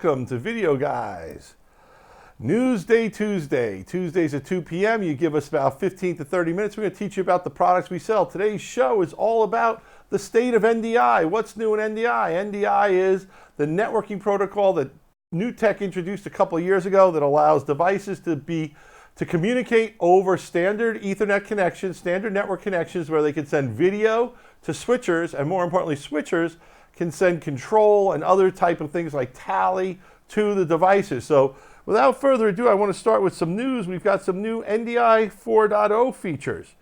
Welcome to Video Guys. Newsday Tuesday. Tuesdays at 2 p.m. You give us about 15 to 30 minutes. We're going to teach you about the products we sell. Today's show is all about the state of NDI. What's new in NDI? NDI is the networking protocol that NewTek introduced a couple of years ago that allows devices to communicate over standard Ethernet connections, standard network connections, where they can send video to switchers, and more importantly, switchers can send control and other type of things like tally to the devices. So without further ado, I want to start with some news. We've got some new NDI 4.0 features.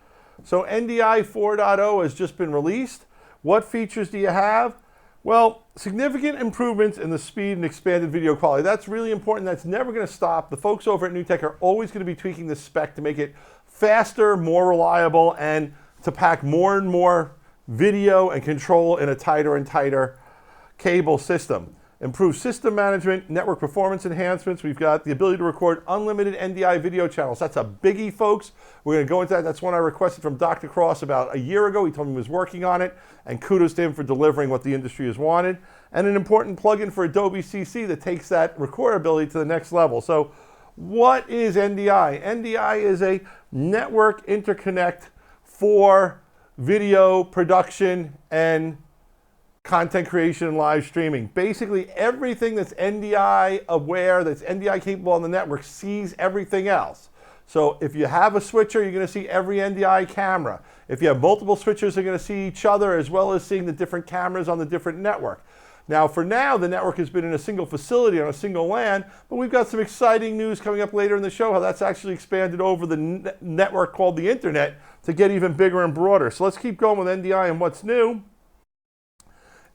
So NDI 4.0 has just been released. What features do you have? Well, significant improvements in the speed and expanded video quality. That's really important. That's never going to stop. The folks over at NewTek are always going to be tweaking the spec to make it faster, more reliable, and to pack more and more video and control in a tighter and tighter cable system. Improved system management, network performance enhancements. We've got the ability to record unlimited NDI video channels. That's a biggie, folks. We're going to go into that. That's one I requested from Dr. Cross about a year ago. He told me he was working on it, and kudos to him for delivering what the industry has wanted. And an important plugin for Adobe CC that takes that recordability to the next level. So what is NDI? NDI is a network interconnect for video production and content creation and live streaming. Basically, everything that's NDI aware, that's NDI capable on the network, sees everything else. So if you have a switcher, you're going to see every NDI camera. If you have multiple switchers, they're going to see each other, as well as seeing the different cameras on the different network. Now, for now, the network has been in a single facility on a single LAN, but we've got some exciting news coming up later in the show, how that's actually expanded over the network called the Internet to get even bigger and broader. So let's keep going with NDI and what's new.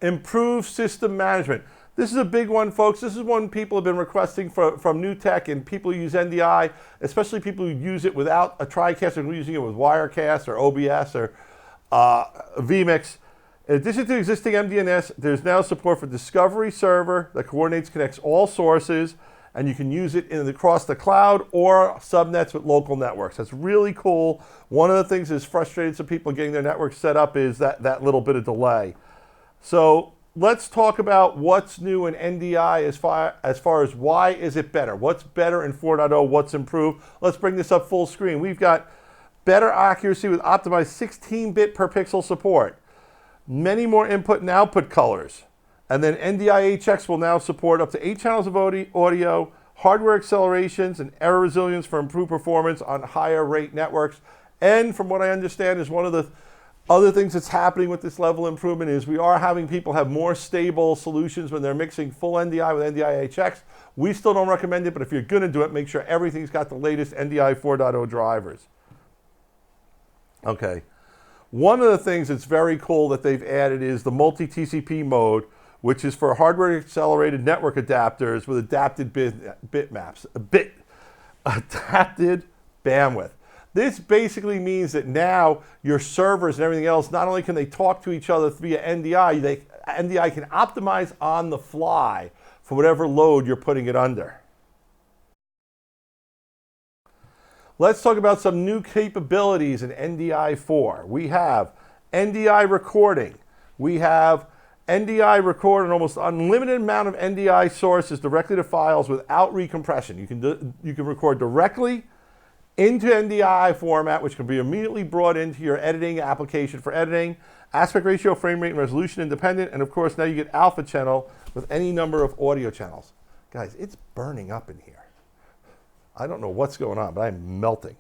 Improved system management. This is a big one, folks. This is one people have been requesting from NewTek, and people who use NDI, especially people who use it without a TriCast or using it with Wirecast or OBS or vMix. In addition to existing MDNS, there's now support for Discovery Server that coordinates, connects all sources, and you can use it across the cloud or subnets with local networks. That's really cool. One of the things that's frustrated some people getting their network set up is that little bit of delay. So let's talk about what's new in NDI as far as why is it better. What's better in 4.0? What's improved? Let's bring this up full screen. We've got better accuracy with optimized 16-bit per pixel support. Many more input and output colors. And then NDI-HX will now support up to 8 channels of audio, hardware accelerations, and error resilience for improved performance on higher rate networks. And from what I understand is one of the other things that's happening with this level of improvement is we are having people have more stable solutions when they're mixing full NDI with NDI-HX. We still don't recommend it, but if you're going to do it, make sure everything's got the latest NDI 4.0 drivers. Okay. One of the things that's very cool that they've added is the multi-TCP mode, which is for hardware accelerated network adapters with adapted adapted bandwidth. This basically means that now your servers and everything else, not only can they talk to each other via NDI, NDI can optimize on the fly for whatever load you're putting it under. Let's talk about some new capabilities in NDI 4. We have NDI recording. We have NDI record an almost unlimited amount of NDI sources directly to files without recompression. You can record directly into NDI format, which can be immediately brought into your editing application for editing. Aspect ratio, frame rate, and resolution independent. And of course, now you get alpha channel with any number of audio channels. Guys, it's burning up in here. I don't know what's going on, but I'm melting.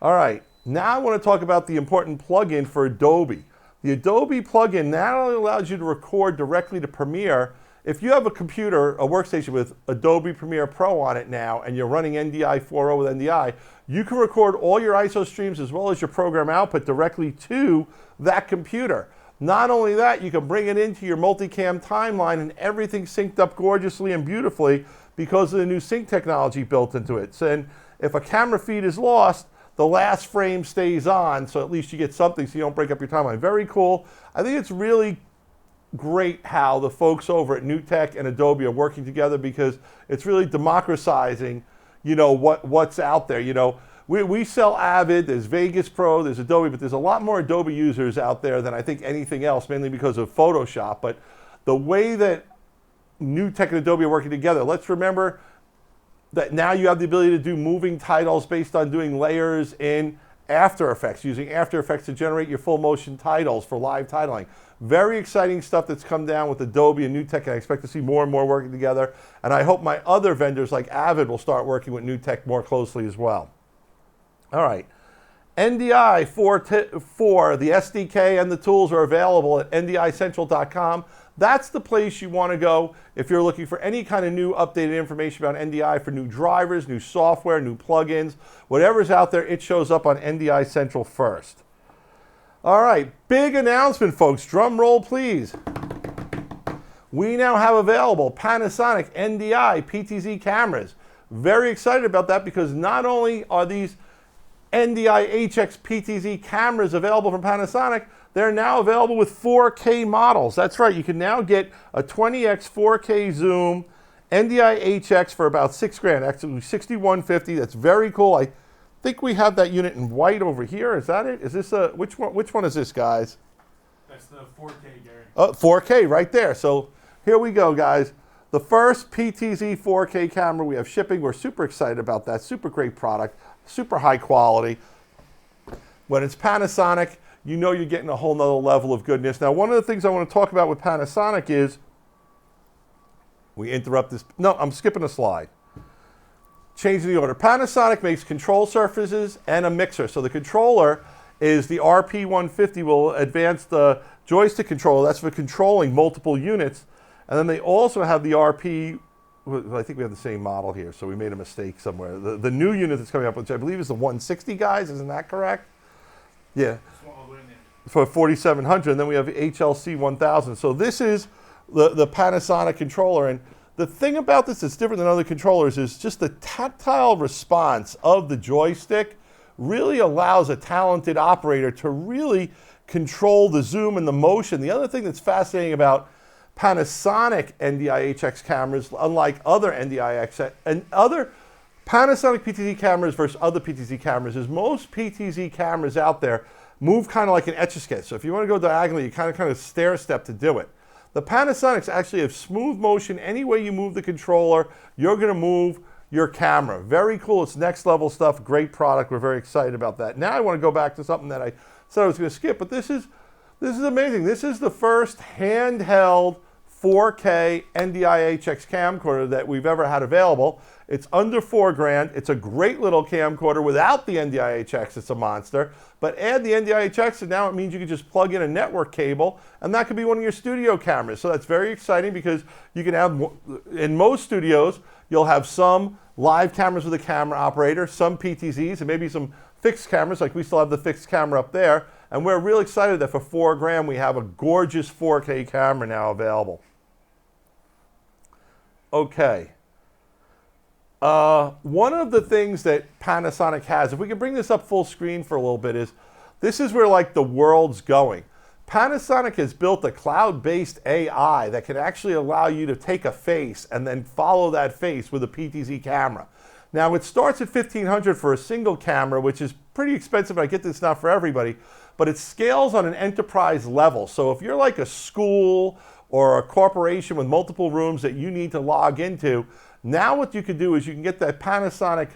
All right, now I want to talk about the important plugin for Adobe. The Adobe plugin not only allows you to record directly to Premiere. If you have a computer, a workstation with Adobe Premiere Pro on it now, and you're running NDI 4.0 with NDI, you can record all your ISO streams as well as your program output directly to that computer. Not only that, you can bring it into your multicam timeline and everything's synced up gorgeously and beautifully because of the new sync technology built into it. So, and if a camera feed is lost, the last frame stays on, so at least you get something so you don't break up your timeline. Very cool. I think it's really great how the folks over at NewTek and Adobe are working together because it's really democratizing, what's out there. We sell Avid, there's Vegas Pro, there's Adobe, but there's a lot more Adobe users out there than I think anything else, mainly because of Photoshop. But the way that NewTek and Adobe are working together. Let's remember that now you have the ability to do moving titles based on doing layers in After Effects, using After Effects to generate your full motion titles for live titling. Very exciting stuff that's come down with Adobe and NewTek, and I expect to see more and more working together. And I hope my other vendors like Avid will start working with NewTek more closely as well. All right. NDI for the SDK and the tools are available at ndicentral.com. That's the place you want to go if you're looking for any kind of new updated information about NDI for new drivers, new software, new plugins. Whatever's out there, it shows up on NDI Central first. All right, big announcement, folks. Drum roll, please. We now have available Panasonic NDI PTZ cameras. Very excited about that because not only are these NDI HX PTZ cameras available from Panasonic, they're now available with 4K models. That's right, you can now get a 20x 4K zoom NDI HX for about $6,000, actually $6,150. That's very cool. I think we have that unit in white over here. Is that it? Is this a, which one is this, guys? That's the 4K, Gary. Oh, 4K right there. So here we go, guys. The first PTZ 4K camera we have shipping. We're super excited about that. Super great product, super high quality. When it's Panasonic, you know you're getting a whole nother level of goodness. Now, one of the things I want to talk about with Panasonic is, we interrupt this. No, I'm skipping a slide. Changing the order. Panasonic makes control surfaces and a mixer. So the controller is the RP150, will advance the joystick controller. That's for controlling multiple units. And then they also have the RP, I think we have the same model here, so we made a mistake somewhere. The new unit that's coming up, which I believe is the 160, guys, isn't that correct? Yeah. For 4,700, and then we have HLC 1000. So this is the Panasonic controller, and the thing about this that's different than other controllers is just the tactile response of the joystick really allows a talented operator to really control the zoom and the motion. The other thing that's fascinating about Panasonic NDI-HX cameras, unlike other NDI-HX and other Panasonic PTZ cameras versus other PTZ cameras, is most PTZ cameras out there move kind of like an Etch-a-Sketch. So if you want to go diagonally, you kind of stair step to do it. The Panasonics actually have smooth motion. Any way you move the controller, you're going to move your camera. Very cool. It's next level stuff. Great product. We're very excited about that. Now I want to go back to something that I said I was going to skip, but this is amazing. This is the first handheld 4K NDI-HX camcorder that we've ever had available. It's under $4,000. It's a great little camcorder. Without the NDI-HX, it's a monster. But add the NDI-HX, and now it means you can just plug in a network cable, and that could be one of your studio cameras. So that's very exciting because you can have, in most studios, you'll have some live cameras with a camera operator, some PTZs, and maybe some fixed cameras, like we still have the fixed camera up there. And we're real excited that for $4,000, we have a gorgeous 4K camera now available. Okay. One of the things that Panasonic has, if we can bring this up full screen for a little bit, is this is where like the world's going. Panasonic has built a cloud-based AI that can actually allow you to take a face and then follow that face with a PTZ camera. Now it starts at $1,500 for a single camera, which is pretty expensive. I get this not for everybody, but it scales on an enterprise level. So if you're like a school or a corporation with multiple rooms that you need to log into, now what you can do is you can get that Panasonic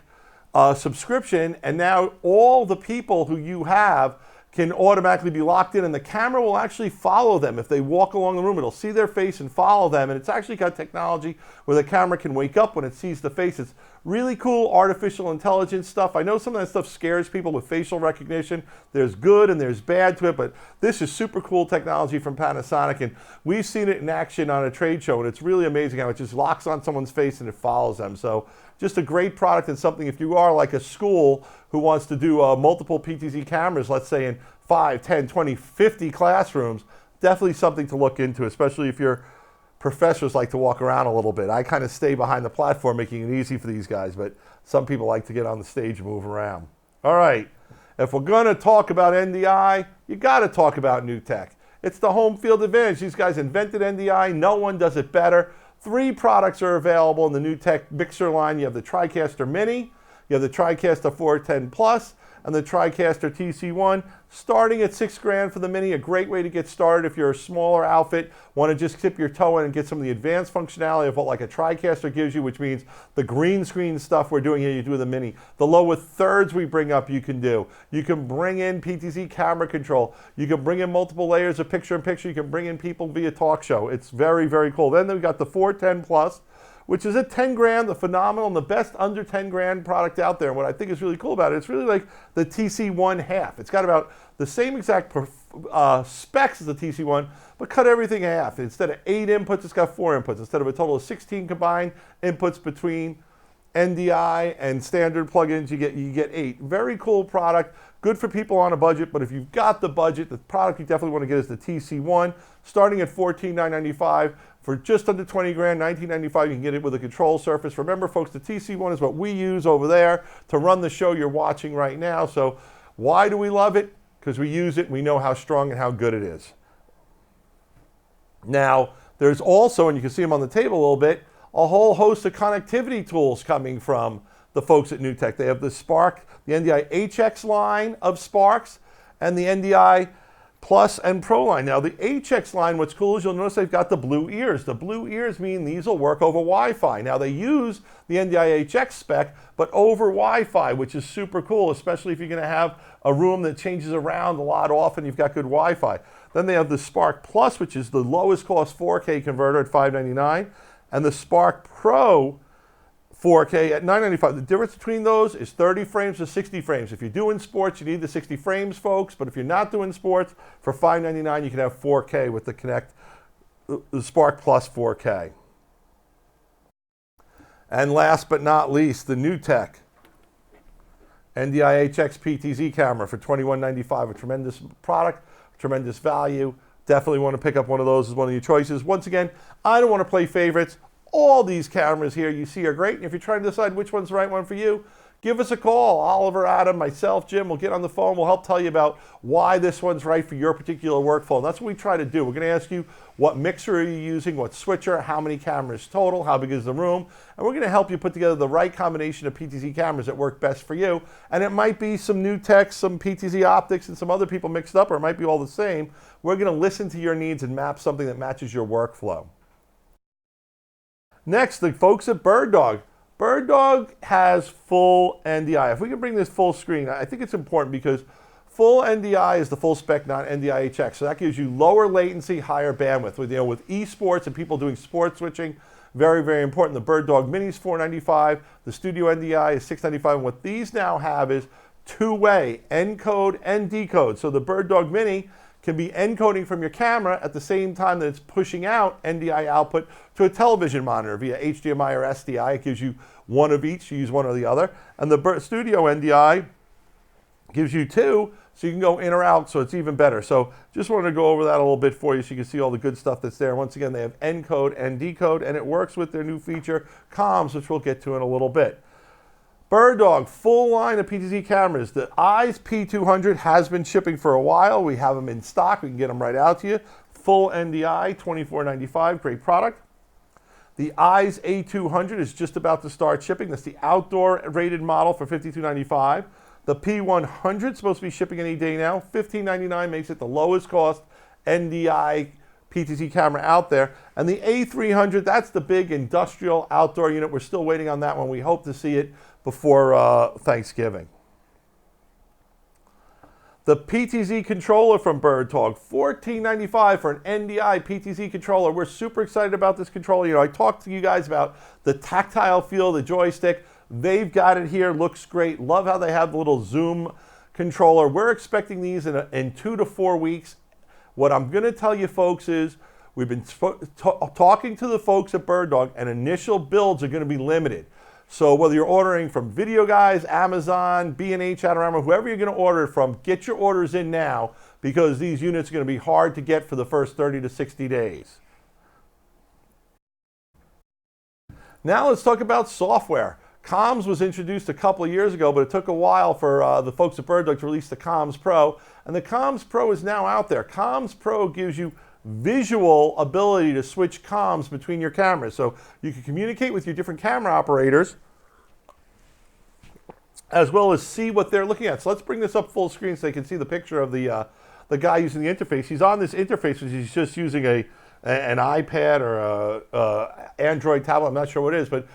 subscription, and now all the people who you have can automatically be locked in, and the camera will actually follow them. If they walk along the room, it'll see their face and follow them, and it's actually got technology where the camera can wake up when it sees the face. It's really cool artificial intelligence stuff. I know some of that stuff scares people with facial recognition. There's good and there's bad to it, but this is super cool technology from Panasonic, and we've seen it in action on a trade show, and it's really amazing how it just locks on someone's face and it follows them. So just a great product, and something if you are like a school who wants to do multiple PTZ cameras, let's say in 5, 10, 20, 50 classrooms, definitely something to look into, especially if your professors like to walk around a little bit. I kind of stay behind the platform, making it easy for these guys, but some people like to get on the stage and move around. All right, if we're going to talk about NDI, you got to talk about NewTek. It's the home field advantage. These guys invented NDI. No one does it better. 3 products are available in the NewTek mixer line. You have the TriCaster Mini, you have the TriCaster 410 Plus, and the TriCaster TC1, starting at $6,000 for the Mini. A great way to get started if you're a smaller outfit, want to just dip your toe in and get some of the advanced functionality of what like a TriCaster gives you, which means the green screen stuff we're doing here, you do with the Mini. The lower thirds we bring up, you can do. You can bring in PTZ camera control. You can bring in multiple layers of picture-in-picture. You can bring in people via talk show. It's very, very cool. Then we've got the 410 Plus, which is at $10,000, the phenomenal and the best under $10,000 product out there. And what I think is really cool about it, it's really like the TC1 half. It's got about the same exact specs as the TC1, but cut everything in half. Instead of 8 inputs, it's got 4 inputs. Instead of a total of 16 combined inputs between NDI and standard plugins, you get 8. Very cool product, good for people on a budget, but if you've got the budget, the product you definitely want to get is the TC1, starting at $14,995. For just under $20,000, $19.95, you can get it with a control surface. Remember, folks, the TC1 is what we use over there to run the show you're watching right now. So why do we love it? Because we use it, we know how strong and how good it is. Now, there's also, and you can see them on the table a little bit, a whole host of connectivity tools coming from the folks at NewTek. They have the Spark, the NDI HX line of Sparks, and the NDI Plus and Pro line. Now the HX line, what's cool is you'll notice they've got the blue ears. The blue ears mean these will work over Wi-Fi. Now they use the NDI HX spec, but over Wi-Fi, which is super cool, especially if you're going to have a room that changes around a lot often, you've got good Wi-Fi. Then they have the Spark Plus, which is the lowest cost 4K converter at $599, and the Spark Pro 4K at $995. The difference between those is 30 frames to 60 frames. If you're doing sports, you need the 60 frames, folks. But if you're not doing sports, for $599, you can have 4K with the Kinect, the Spark Plus 4K. And last but not least, the NewTek NDI HX PTZ camera for $21.95. A tremendous product, tremendous value. Definitely want to pick up one of those as one of your choices. Once again, I don't want to play favorites. All these cameras here you see are great, and if you're trying to decide which one's the right one for you, give us a call. Oliver, Adam, myself, Jim will get on the phone. We'll help tell you about why this one's right for your particular workflow. And that's what we try to do. We're going to ask you what mixer are you using, what switcher, how many cameras total, how big is the room, and we're going to help you put together the right combination of PTZ cameras that work best for you. And it might be some NewTek, some PTZ optics, and some other people mixed up, or it might be all the same. We're going to listen to your needs and map something that matches your workflow. Next, the folks at BirdDog. BirdDog has full NDI. If we can bring this full screen, I think it's important because full NDI is the full spec, not NDI HX. So that gives you lower latency, higher bandwidth. With esports and people doing sport switching, very, very important. The BirdDog Mini is $495. The Studio NDI is $695. And what these now have is two-way encode and decode. So the BirdDog Mini can be encoding from your camera at the same time that it's pushing out NDI output to a television monitor via HDMI or SDI. It gives you one of each, you use one or the other. And the Studio NDI gives you two, so you can go in or out, so it's even better. So just wanted to go over that a little bit for you so you can see all the good stuff that's there. Once again, they have encode and decode, and it works with their new feature, comms, which we'll get to in a little bit. BirdDog, full line of PTZ cameras. The Eyes P200 has been shipping for a while. We have them in stock. We can get them right out to you. Full NDI, $24.95, great product. The Eyes A200 is just about to start shipping. That's the outdoor rated model for $52.95. The P100 is supposed to be shipping any day now. $15.99 makes it the lowest cost NDI PTZ camera out there. And the A300, that's the big industrial outdoor unit. We're still waiting on that one. We hope to see it before Thanksgiving. The PTZ controller from BirdDog, $14.95 for an NDI PTZ controller. We're super excited about this controller. I talked to you guys about the tactile feel, the joystick. They've got it here, looks great. Love how they have the little zoom controller. We're expecting these in 2 to 4 weeks. What I'm going to tell you folks is we've been talking to the folks at BirdDog, and initial builds are going to be limited. So whether you're ordering from Video Guys, Amazon, B&H, Adorama, whoever you're going to order from, get your orders in now because these units are going to be hard to get for the first 30 to 60 days. Now let's talk about software. Comms was introduced a couple of years ago, but it took a while for the folks at BirdDog to release the Comms Pro. And the Comms Pro is now out there. Comms Pro gives you visual ability to switch comms between your cameras. So you can communicate with your different camera operators as well as see what they're looking at. So let's bring this up full screen so they can see the picture of the guy using the interface. He's on this interface, which he's just using an iPad or a Android tablet. I'm not sure what it is, but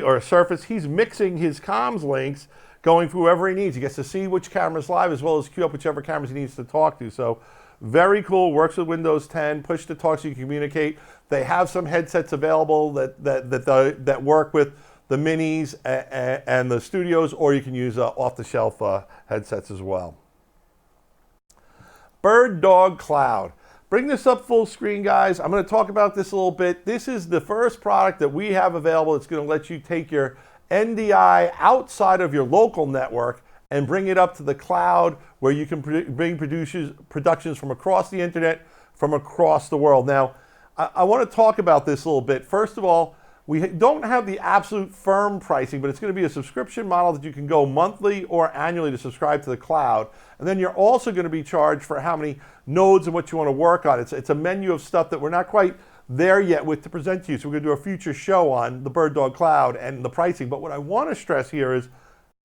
or a Surface. He's mixing his comms links, going for whoever he needs. He gets to see which camera's live as well as queue up whichever cameras he needs to talk to. So very cool. Works with Windows 10. Push to talk so you can communicate. They have some headsets available that work with the minis and the studios, or you can use off-the-shelf headsets as well. BirdDog Cloud. Bring this up full screen, guys. I'm going to talk about this a little bit. This is the first product that we have available that's going to let you take your NDI outside of your local network and bring it up to the cloud, where you can bring productions from across the internet, from across the world. Now, I want to talk about this a little bit. First of all, we don't have the absolute firm pricing, but it's going to be a subscription model that you can go monthly or annually to subscribe to the cloud. And then you're also going to be charged for how many nodes and what you want to work on. It's a menu of stuff that we're not quite there yet with to present to you. So we're going to do a future show on the BirdDog Cloud and the pricing. But what I want to stress here is,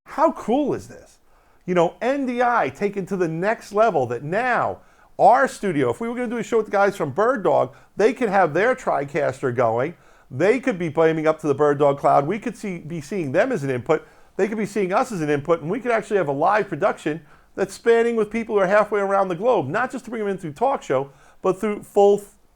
how cool is this? You know, NDI taken to the next level, that now our studio, if we were going to do a show with the guys from BirdDog, they could have their TriCaster going. They could be beaming up to the BirdDog Cloud. We could be seeing them as an input. They could be seeing us as an input, and we could actually have a live production that's spanning with people who are halfway around the globe, not just to bring them in through talk show, but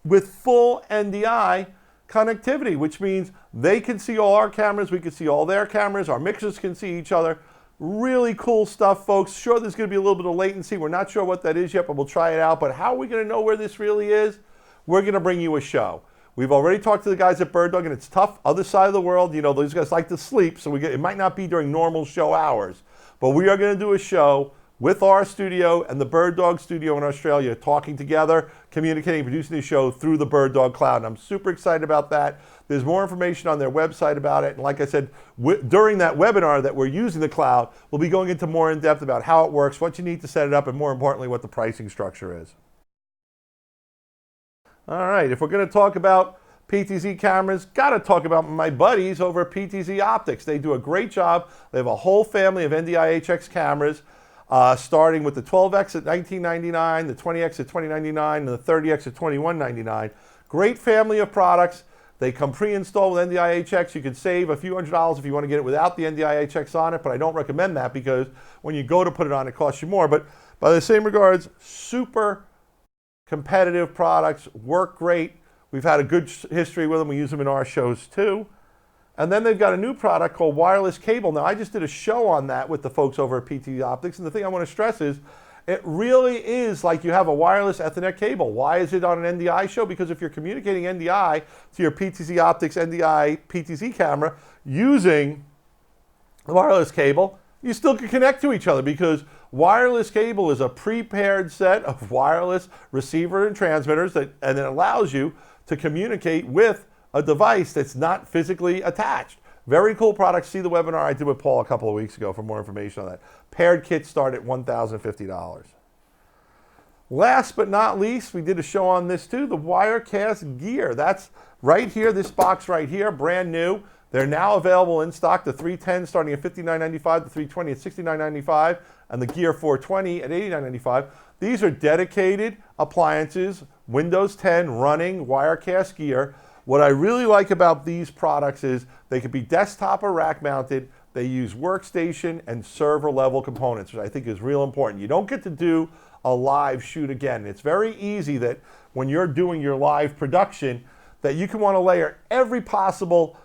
with full NDI connectivity, which means they can see all our cameras, we can see all their cameras, our mixers can see each other. Really cool stuff, folks. Sure, there's going to be a little bit of latency. We're not sure what that is yet, but we'll try it out. But how are we going to know where this really is? We're going to bring you a show. We've already talked to the guys at BirdDog, and it's tough. Other side of the world, you know, those guys like to sleep, so it might not be during normal show hours. But we are going to do a show with our studio and the BirdDog studio in Australia, talking together, communicating, producing the show through the BirdDog Cloud. And I'm super excited about that. There's more information on their website about it. And like I said, during that webinar that we're using the cloud, we'll be going into more in depth about how it works, what you need to set it up, and more importantly, what the pricing structure is. All right, if we're going to talk about PTZ cameras, got to talk about my buddies over at PTZ Optics. They do a great job. They have a whole family of NDI-HX cameras, starting with the 12X at $19.99, the 20X at $20.99, and the 30X at $21.99. Great family of products. They come pre-installed with NDI-HX. You can save a few $100s if you want to get it without the NDI-HX on it, but I don't recommend that because when you go to put it on, it costs you more. But by the same regards, super competitive products, work great. We've had a good history with them. We use them in our shows too. And then they've got a new product called wireless cable. Now, I just did a show on that with the folks over at PTZ Optics, and the thing I want to stress is it really is like you have a wireless Ethernet cable. Why is it on an NDI show? Because if you're communicating NDI to your PTZ Optics NDI PTZ camera using the wireless cable, you still can connect to each other, because wireless cable is a prepared set of wireless receiver and transmitters and it allows you to communicate with a device that's not physically attached. Very cool product. See the webinar I did with Paul a couple of weeks ago for more information on that. Paired kits start at $1,050. Last but not least, we did a show on this too, the Wirecast gear. That's right here, this box right here, brand new. They're now available in stock. The 310 starting at $59.95, the 320 at $69.95, and the Gear 420 at $89.95. These are dedicated appliances, Windows 10 running Wirecast gear. What I really like about these products is they could be desktop or rack mounted. They use workstation and server level components, which I think is real important. You don't get to do a live shoot again. It's very easy that when you're doing your live production that you can want to layer every possible,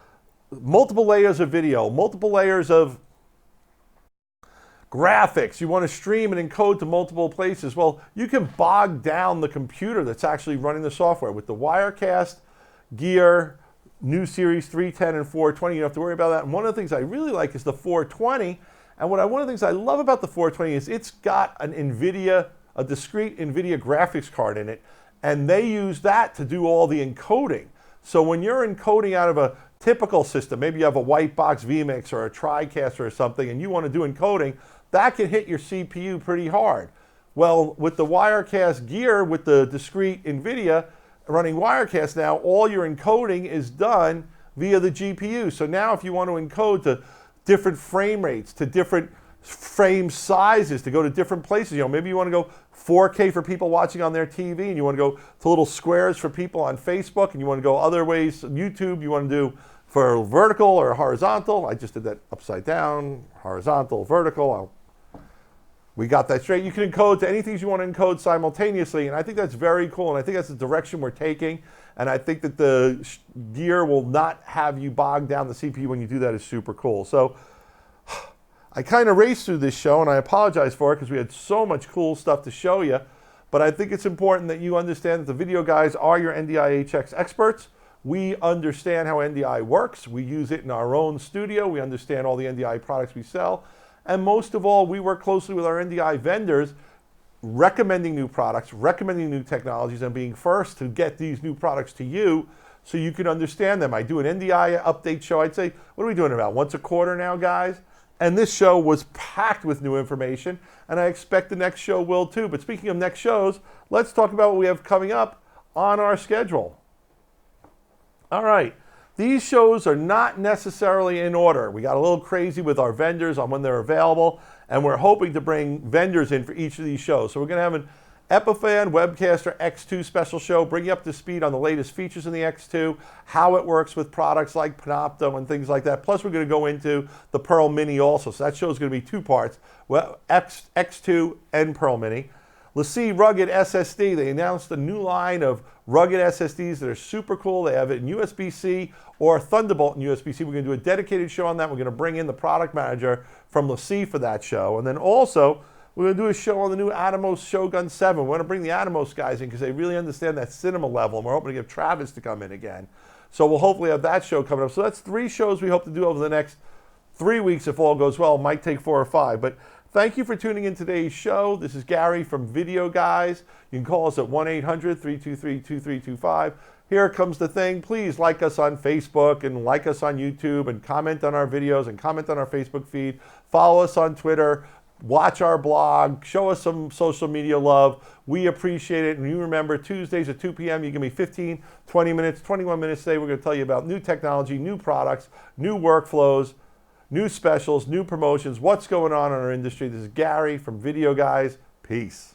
multiple layers of video, multiple layers of graphics. You want to stream and encode to multiple places. Well, you can bog down the computer that's actually running the software. With the Wirecast gear, new series 310 and 420, you don't have to worry about that. And one of the things I really like is the 420. And one of the things I love about the 420 is it's got a discrete NVIDIA graphics card in it, and they use that to do all the encoding. So when you're encoding out of a typical system, maybe you have a white box vMix or a TriCaster or something, and you want to do encoding, that can hit your CPU pretty hard. Well, with the Wirecast gear, with the discrete NVIDIA running Wirecast now, all your encoding is done via the GPU. So now if you want to encode to different frame rates, to different frame sizes to go to different places. Maybe you want to go 4K for people watching on their TV, and you want to go to little squares for people on Facebook, and you want to go other ways, YouTube, you want to do for vertical or horizontal. I just did that upside down, horizontal, vertical. We got that straight. You can encode to anything you want to encode simultaneously, and I think that's very cool, and I think that's the direction we're taking, and I think that the gear will not have you bog down the CPU when you do that. Is super cool. So I kind of raced through this show, and I apologize for it because we had so much cool stuff to show you, but I think it's important that you understand that the video guys are your NDI HX experts. We understand how NDI works. We use it in our own studio. We understand all the NDI products we sell. And most of all, we work closely with our NDI vendors, recommending new products, recommending new technologies, and being first to get these new products to you so you can understand them. I do an NDI update show. I'd say, what are we doing, about once a quarter now, guys? And this show was packed with new information, and I expect the next show will too. But speaking of next shows, let's talk about what we have coming up on our schedule. All right. These shows are not necessarily in order. We got a little crazy with our vendors on when they're available, and we're hoping to bring vendors in for each of these shows. So we're going to have an Epiphan Webcaster X2 special show, bring you up to speed on the latest features in the X2, how it works with products like Panopto and things like that. Plus, we're going to go into the Pearl Mini also. So that show is going to be two parts, well, X2 and Pearl Mini. LaCie Rugged SSD, they announced a new line of rugged SSDs that are super cool. They have it in USB-C or Thunderbolt in USB-C. We're going to do a dedicated show on that. We're going to bring in the product manager from LaCie for that show. And then also, we're going to do a show on the new Atomos Shogun 7. We want to bring the Atomos guys in because they really understand that cinema level. And we're hoping to get Travis to come in again. So we'll hopefully have that show coming up. So that's 3 shows we hope to do over the next 3 weeks if all goes well. It might take 4 or 5. But thank you for tuning in today's show. This is Gary from Video Guys. You can call us at 1-800-323-2325. Here comes the thing. Please like us on Facebook and like us on YouTube and comment on our videos and comment on our Facebook feed. Follow us on Twitter. Watch our blog. Show us some social media love. We appreciate it. And you remember, Tuesdays at 2 p.m., you give me 15, 20 minutes, 21 minutes today. We're going to tell you about new technology, new products, new workflows, new specials, new promotions, what's going on in our industry. This is Gary from Video Guys. Peace.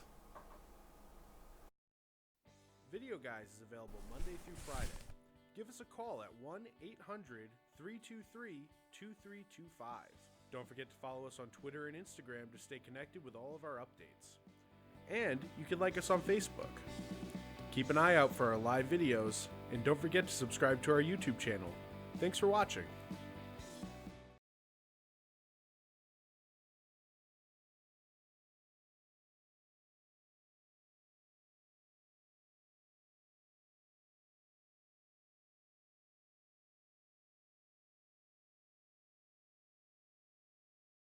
Video Guys is available Monday through Friday. Give us a call at 1-800-323-2325. Don't forget to follow us on Twitter and Instagram to stay connected with all of our updates. And you can like us on Facebook. Keep an eye out for our live videos, and don't forget to subscribe to our YouTube channel. Thanks for watching.